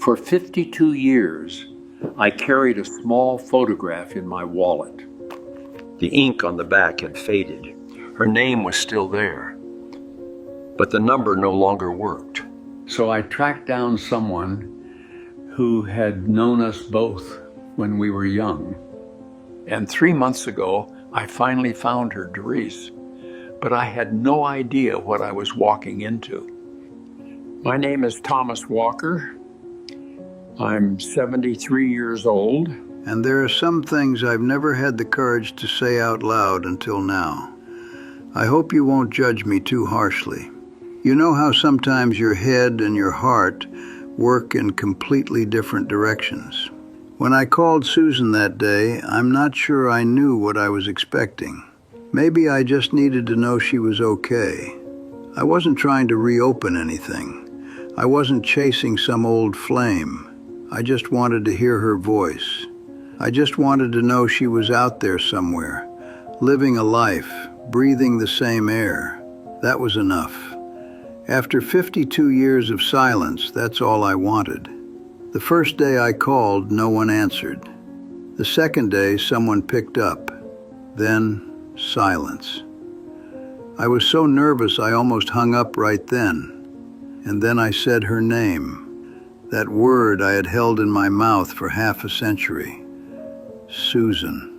For 52 years, I carried a small photograph in my wallet. The ink on the back had faded. Her name was still there, but the number no longer worked. So I tracked down someone who had known us both when we were young. And 3 months ago, I finally found her, Doris, but I had no idea what I was walking into. My name is Thomas Walker. I'm 73 years old. And there are some things I've never had the courage to say out loud until now. I hope you won't judge me too harshly. You know how sometimes your head and your heart work in completely different directions. When I called Susan that day, I'm not sure I knew what I was expecting. Maybe I just needed to know she was okay. I wasn't trying to reopen anything. I wasn't chasing some old flame. I just wanted to hear her voice. I just wanted to know she was out there somewhere, living a life, breathing the same air. That was enough. After 52 years of silence, that's all I wanted. The first day I called, no one answered. The second day, someone picked up. Then, silence. I was so nervous I almost hung up right then. And then I said her name, that word I had held in my mouth for half a century. Susan.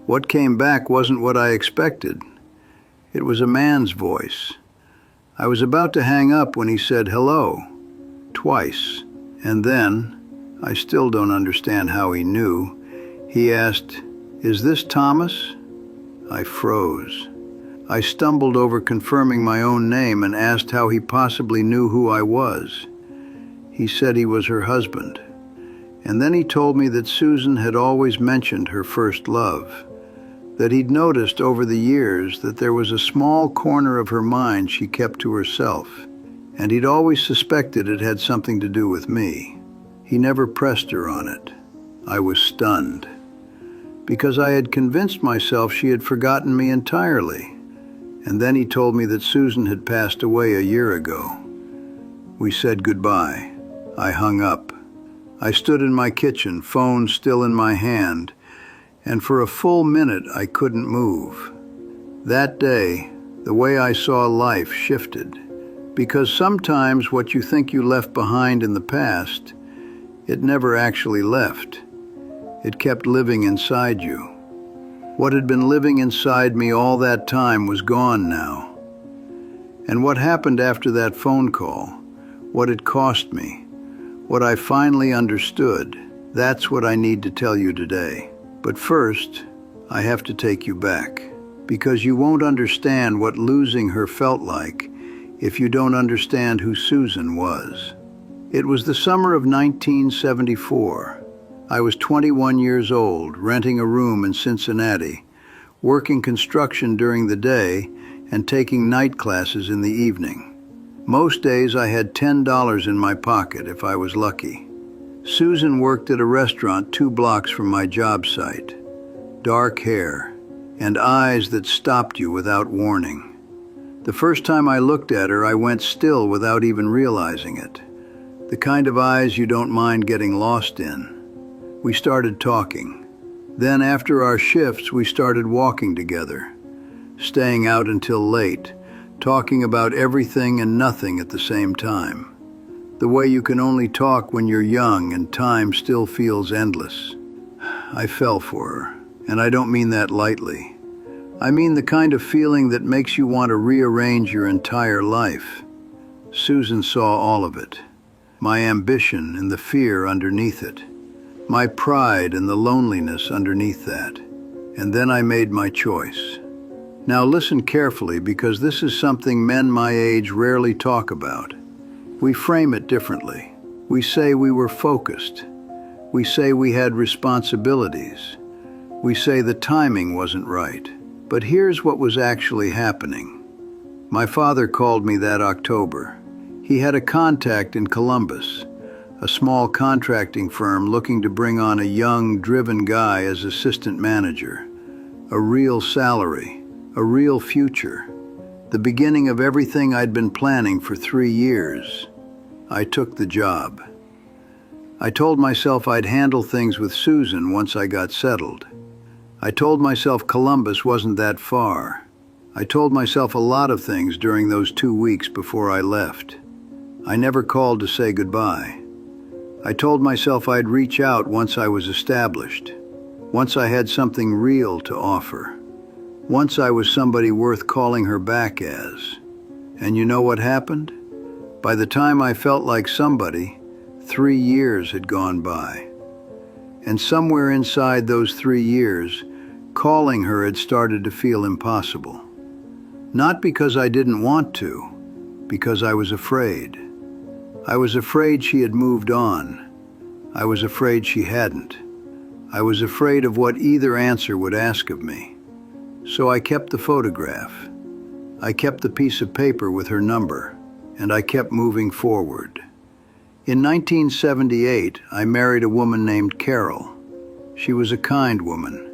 What came back wasn't what I expected. It was a man's voice. I was about to hang up when he said hello, twice. And then, I still don't understand how he knew, he asked, "Is this Thomas?" I froze. I stumbled over confirming my own name and asked how he possibly knew who I was. He said he was her husband. And then he told me that Susan had always mentioned her first love, that he'd noticed over the years that there was a small corner of her mind she kept to herself, and he'd always suspected it had something to do with me. He never pressed her on it. I was stunned, because I had convinced myself she had forgotten me entirely. And then he told me that Susan had passed away a year ago. We said goodbye. I hung up. I stood in my kitchen, phone still in my hand, and for a full minute I couldn't move. That day, the way I saw life shifted, because sometimes what you think you left behind in the past, it never actually left. It kept living inside you. What had been living inside me all that time was gone now. And what happened after that phone call, what it cost me, what I finally understood, that's what I need to tell you today. But first, I have to take you back, because you won't understand what losing her felt like if you don't understand who Susan was. It was the summer of 1974. I was 21 years old, renting a room in Cincinnati, working construction during the day and taking night classes in the evening. Most days I had $10 in my pocket if I was lucky. Susan worked at a restaurant 2 blocks from my job site. Dark hair and eyes that stopped you without warning. The first time I looked at her, I went still without even realizing it. The kind of eyes you don't mind getting lost in. We started talking. Then after our shifts, we started walking together, staying out until late, talking about everything and nothing at the same time. The way you can only talk when you're young and time still feels endless. I fell for her, and I don't mean that lightly. I mean the kind of feeling that makes you want to rearrange your entire life. Susan saw all of it. My ambition and the fear underneath it. My pride and the loneliness underneath that. And then I made my choice. Now listen carefully, because this is something men my age rarely talk about. We frame it differently. We say we were focused. We say we had responsibilities. We say the timing wasn't right. But here's what was actually happening. My father called me that October. He had a contact in Columbus, a small contracting firm looking to bring on a young, driven guy as assistant manager. A real salary, a real future. The beginning of everything I'd been planning for 3 years. I took the job. I told myself I'd handle things with Susan once I got settled. I told myself Columbus wasn't that far. I told myself a lot of things during those 2 weeks before I left. I never called to say goodbye. I told myself I'd reach out once I was established, once I had something real to offer, once I was somebody worth calling her back as. And you know what happened? By the time I felt like somebody, 3 years had gone by. And somewhere inside those 3 years, calling her had started to feel impossible. Not because I didn't want to, because I was afraid. I was afraid she had moved on. I was afraid she hadn't. I was afraid of what either answer would ask of me. So I kept the photograph. I kept the piece of paper with her number, and I kept moving forward. In 1978, I married a woman named Carol. She was a kind woman.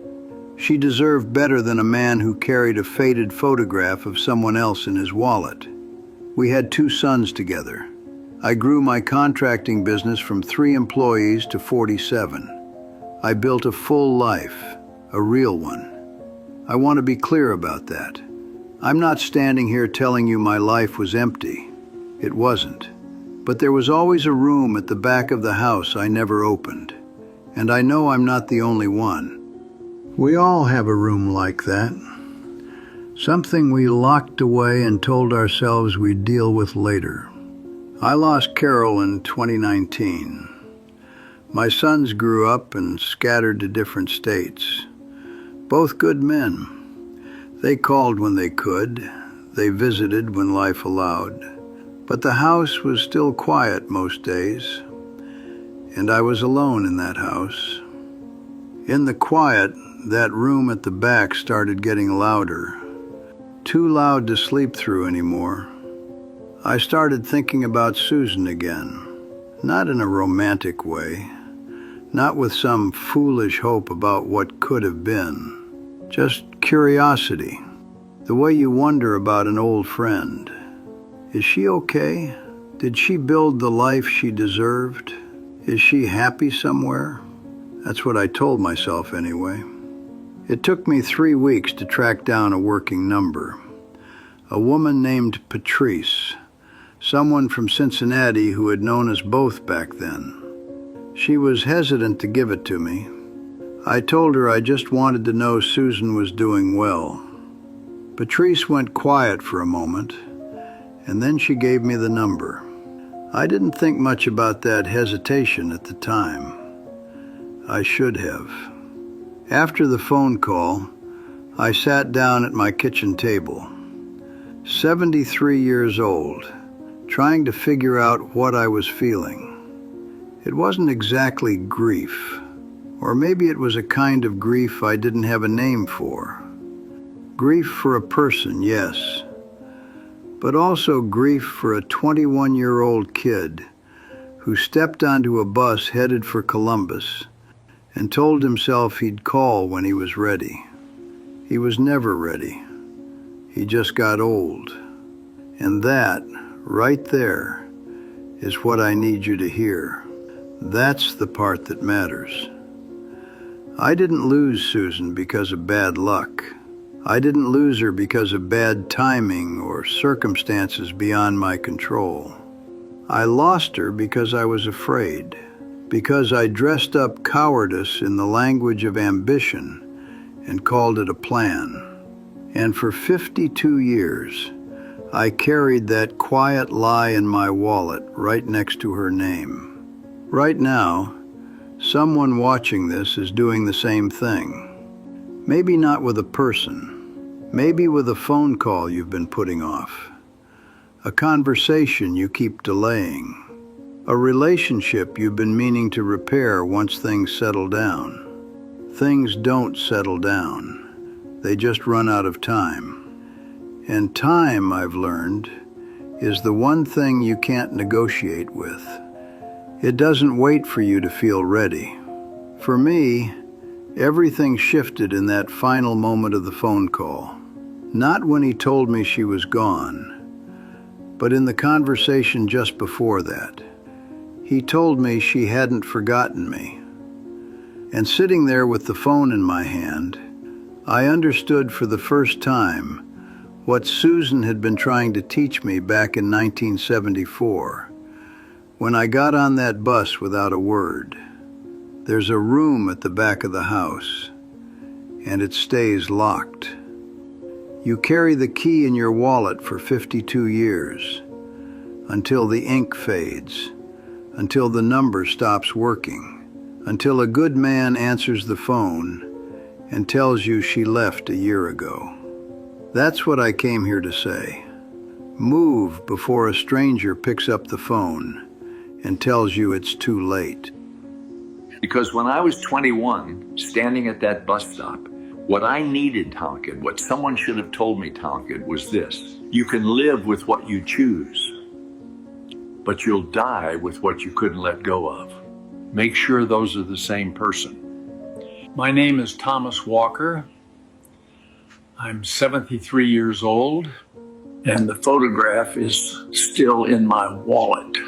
She deserved better than a man who carried a faded photograph of someone else in his wallet. We had 2 sons together. I grew my contracting business from 3 employees to 47. I built a full life, a real one. I want to be clear about that. I'm not standing here telling you my life was empty. It wasn't. But there was always a room at the back of the house I never opened. And I know I'm not the only one. We all have a room like that. Something we locked away and told ourselves we'd deal with later. I lost Carol in 2019. My sons grew up and scattered to different states. Both good men. They called when they could. They visited when life allowed. But the house was still quiet most days. And I was alone in that house. In the quiet, that room at the back started getting louder. Too loud to sleep through anymore. I started thinking about Susan again. Not in a romantic way. Not with some foolish hope about what could have been. Just curiosity. The way you wonder about an old friend. Is she okay? Did she build the life she deserved? Is she happy somewhere? That's what I told myself anyway. It took me 3 weeks to track down a working number. A woman named Patrice, someone from Cincinnati who had known us both back then. She was hesitant to give it to me. I told her I just wanted to know Susan was doing well. Patrice went quiet for a moment, and then she gave me the number. I didn't think much about that hesitation at the time. I should have. After the phone call, I sat down at my kitchen table. 73 years old, trying to figure out what I was feeling. It wasn't exactly grief, or maybe it was a kind of grief I didn't have a name for. Grief for a person, yes, but also grief for a 21-year-old kid who stepped onto a bus headed for Columbus and told himself he'd call when he was ready. He was never ready. He just got old. And that, right there, is what I need you to hear. That's the part that matters. I didn't lose Susan because of bad luck. I didn't lose her because of bad timing or circumstances beyond my control. I lost her because I was afraid, because I dressed up cowardice in the language of ambition and called it a plan. And for 52 years, I carried that quiet lie in my wallet right next to her name. Right now, someone watching this is doing the same thing. Maybe not with a person, maybe with a phone call you've been putting off, a conversation you keep delaying, a relationship you've been meaning to repair once things settle down. Things don't settle down, they just run out of time. And time, I've learned, is the one thing you can't negotiate with. It doesn't wait for you to feel ready. For me, everything shifted in that final moment of the phone call. Not when he told me she was gone, but in the conversation just before that. He told me she hadn't forgotten me. And sitting there with the phone in my hand, I understood for the first time what Susan had been trying to teach me back in 1974, when I got on that bus without a word. There's a room at the back of the house, and it stays locked. You carry the key in your wallet for 52 years, until the ink fades, until the number stops working, until a good man answers the phone and tells you she left a year ago. That's what I came here to say. Move before a stranger picks up the phone and tells you it's too late. Because when I was 21, standing at that bus stop, what I needed, Tonkin, what someone should have told me, Tonkin, was this: you can live with what you choose, but you'll die with what you couldn't let go of. Make sure those are the same person. My name is Thomas Walker. I'm 73 years old, and the photograph is still in my wallet.